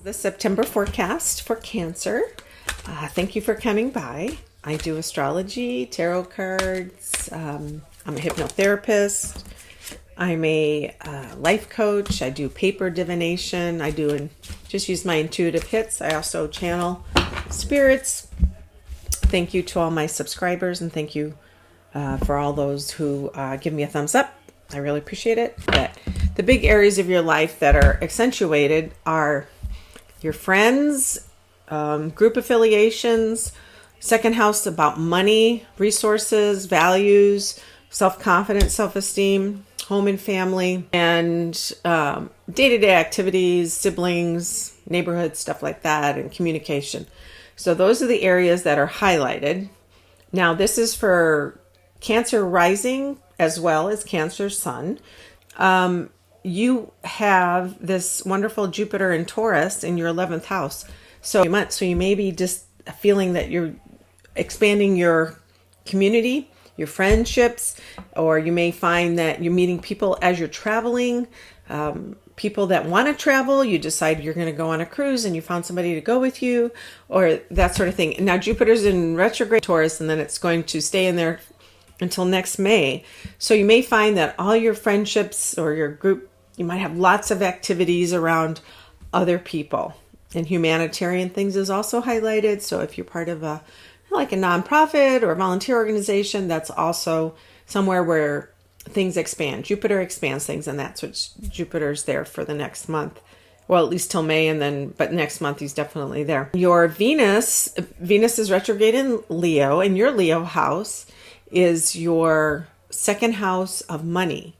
The September forecast for Cancer. Thank you for coming by. I do astrology, tarot cards. I'm a hypnotherapist. I'm a life coach. I do paper divination. I do just use my intuitive hits. I also channel spirits. Thank you to all my subscribers, and thank you for all those who give me a thumbs up. I really appreciate it. But the big areas of your life that are accentuated are your friends, group affiliations, second house about money, resources, values, self-confidence, self-esteem, home and family, and day-to-day activities, siblings, neighborhood, stuff like that, and communication. So those are the areas that are highlighted. Now, this is for Cancer rising as well as Cancer sun. You have this wonderful Jupiter in Taurus in your 11th house. So you may be just feeling that you're expanding your community, your friendships, or you may find that you're meeting people as you're traveling, people that want to travel. You decide you're going to go on a cruise and you found somebody to go with you, or that sort of thing. Now Jupiter's in retrograde Taurus, and then it's going to stay in there until next May. So you may find that all your friendships or your group, you might have lots of activities around other people. And humanitarian things is also highlighted. So if you're part of a nonprofit or a volunteer organization, that's also somewhere where things expand. Jupiter expands things, and that's what Jupiter's there for the next month. Well, at least till May, but next month he's definitely there. Your Venus is retrograde in Leo, and your Leo house is your second house of money,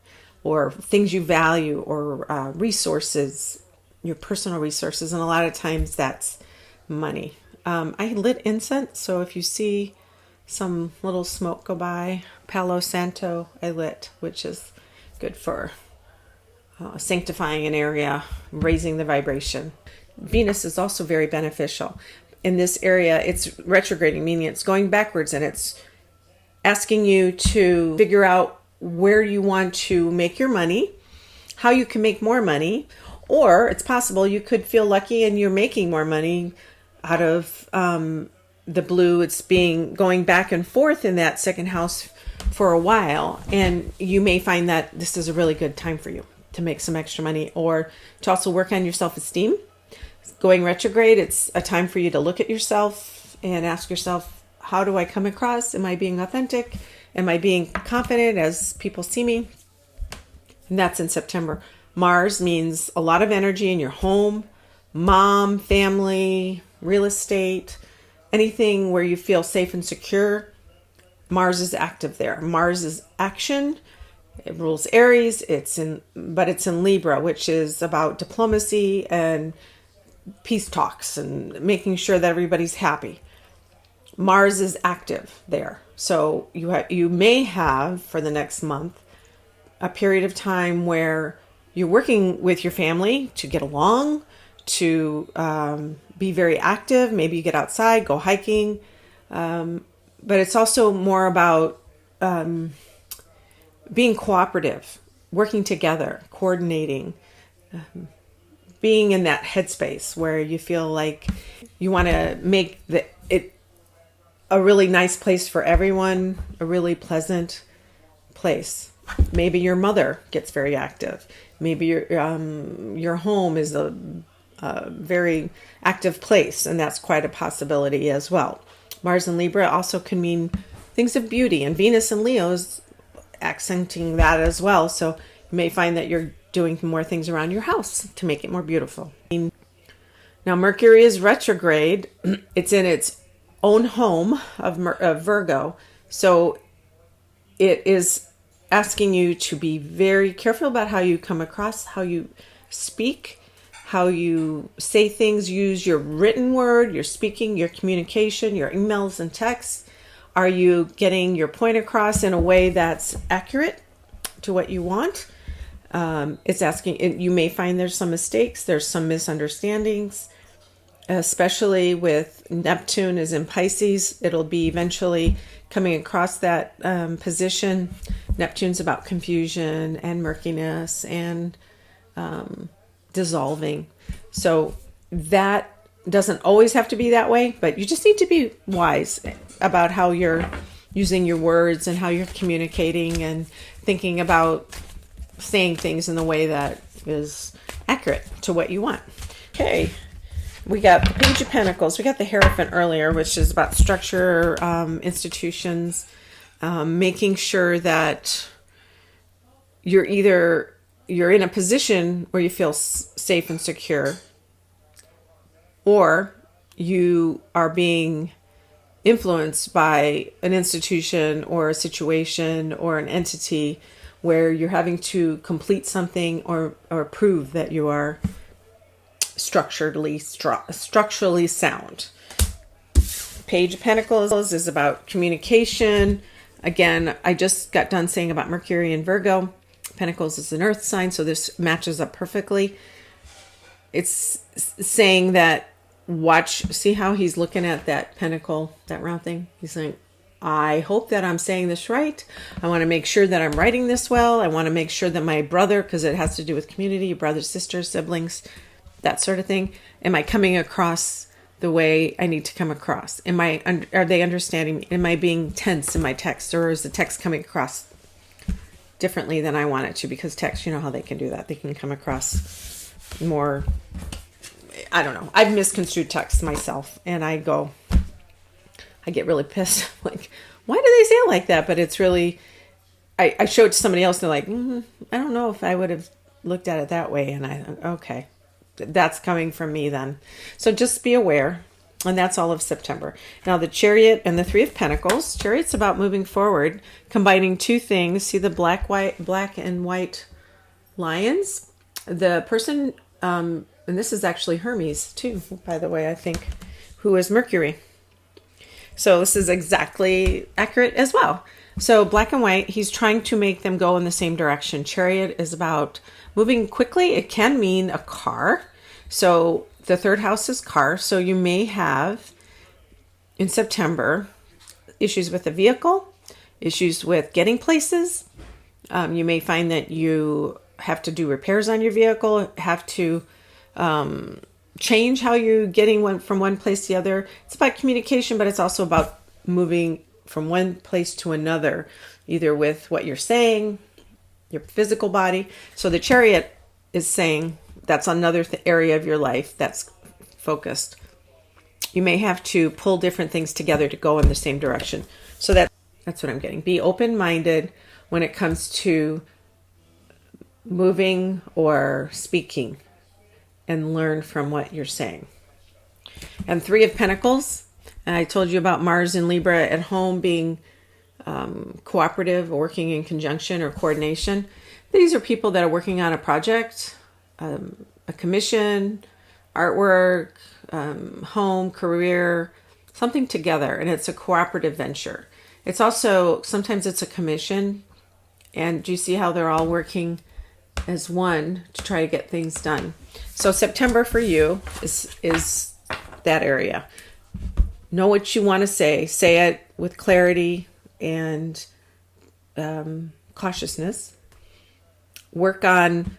or things you value, or resources, your personal resources. And a lot of times that's money. I lit incense, so if you see some little smoke go by, Palo Santo I lit, which is good for sanctifying an area, raising the vibration. Venus is also very beneficial. In this area, it's retrograding, meaning it's going backwards, and it's asking you to figure out where you want to make your money, how you can make more money, or it's possible you could feel lucky and you're making more money out of the blue. It's going back and forth in that second house for a while, and you may find that this is a really good time for you to make some extra money, or to also work on your self-esteem. Going retrograde, it's a time for you to look at yourself and ask yourself, how do I come across? Am I being authentic? Am I being confident as people see me? And that's in September. Mars means a lot of energy in your home, mom, family, real estate, anything where you feel safe and secure. Mars is active there. Mars is action. It rules Aries. But it's in Libra, which is about diplomacy and peace talks and making sure that everybody's happy. Mars is active there. So you may have, for the next month, a period of time where you're working with your family to get along, to be very active. Maybe you get outside, go hiking. But it's also more about being cooperative, working together, coordinating, being in that headspace where you feel like you want to make it a really nice place for everyone, a really pleasant place. Maybe your mother gets very active. Maybe your home is a very active place, and that's quite a possibility as well. Mars and Libra also can mean things of beauty, and Venus and Leo is accenting that as well. So you may find that you're doing more things around your house to make it more beautiful. Now, Mercury is retrograde. It's in its own home of Virgo. So it is asking you to be very careful about how you come across, how you speak, how you say things. Use your written word, your speaking, your communication, your emails and texts. Are you getting your point across in a way that's accurate to what you want? It's asking, you may find there's some mistakes, there's some misunderstandings, especially with Neptune is in Pisces. It'll be eventually coming across that position. Neptune's about confusion and murkiness and dissolving. So that doesn't always have to be that way, but you just need to be wise about how you're using your words and how you're communicating and thinking about saying things in the way that is accurate to what you want. Okay, we got the Page of Pentacles. We got the Hierophant earlier, which is about structure, institutions, making sure that you're in a position where you feel safe and secure, or you are being influenced by an institution or a situation or an entity where you're having to complete something or prove that you are structurally sound. Page of Pentacles is about communication. Again, I just got done saying about Mercury and Virgo. Pentacles is an earth sign, so this matches up perfectly. It's saying that see how he's looking at that pentacle, that round thing. He's saying, I hope that I'm saying this right. I want to make sure that I'm writing this well. I want to make sure that my brother, because it has to do with community, brothers, sisters, siblings, that sort of thing. Am I coming across the way I need to come across? Are they understanding me? Am I being tense in my text, or is the text coming across differently than I want it to? Because text, you know how they can do that. They can come across more, I don't know. I've misconstrued text myself, and I get really pissed. Like, why do they say it like that? But it's really, I show it to somebody else, and they're like, I don't know if I would have looked at it that way. And okay, that's coming from me then. So just be aware. And that's all of September. Now the Chariot and the Three of Pentacles. Chariot's about moving forward, combining two things. See the black and white lions? The person, and this is actually Hermes too, by the way, I think, who is Mercury. So this is exactly accurate as well. So black and white, he's trying to make them go in the same direction. Chariot is about moving quickly. It can mean a car. So the third house is car. So you may have, in September, issues with the vehicle, issues with getting places. You may find that you have to do repairs on your vehicle, have to change how you're getting from one place to the other. It's about communication, but it's also about moving from one place to another, either with what you're saying, your physical body. So the Chariot is saying that's another area of your life that's focused. You may have to pull different things together to go in the same direction. So that's what I'm getting. Be open-minded when it comes to moving or speaking, and learn from what you're saying. And Three of Pentacles. And I told you about Mars and Libra at home being cooperative, or working in conjunction or coordination. These are people that are working on a project, a commission, artwork, home, career, something together. And it's a cooperative venture. It's also, sometimes it's a commission. And do you see how they're all working as one to try to get things done? So September for you is that area. Know what you want to say. Say it with clarity and cautiousness. Work on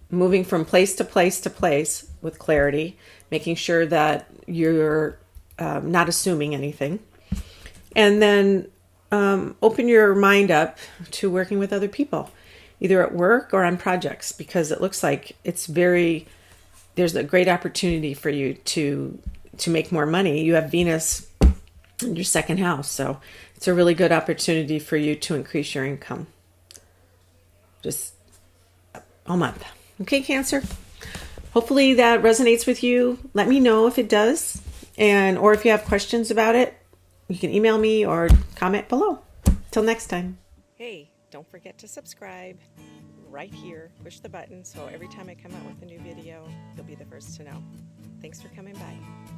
moving from place to place to place with clarity, making sure that you're not assuming anything. And then open your mind up to working with other people, either at work or on projects, because it looks like there's a great opportunity for you to make more money. You have Venus in your second house, so it's a really good opportunity for you to increase your income just all month. Okay, Cancer? Hopefully that resonates with you. Let me know if it does, or if you have questions about it, you can email me or comment below. Till next time. Hey, don't forget to subscribe right here. Push the button so every time I come out with a new video, you'll be the first to know. Thanks for coming by.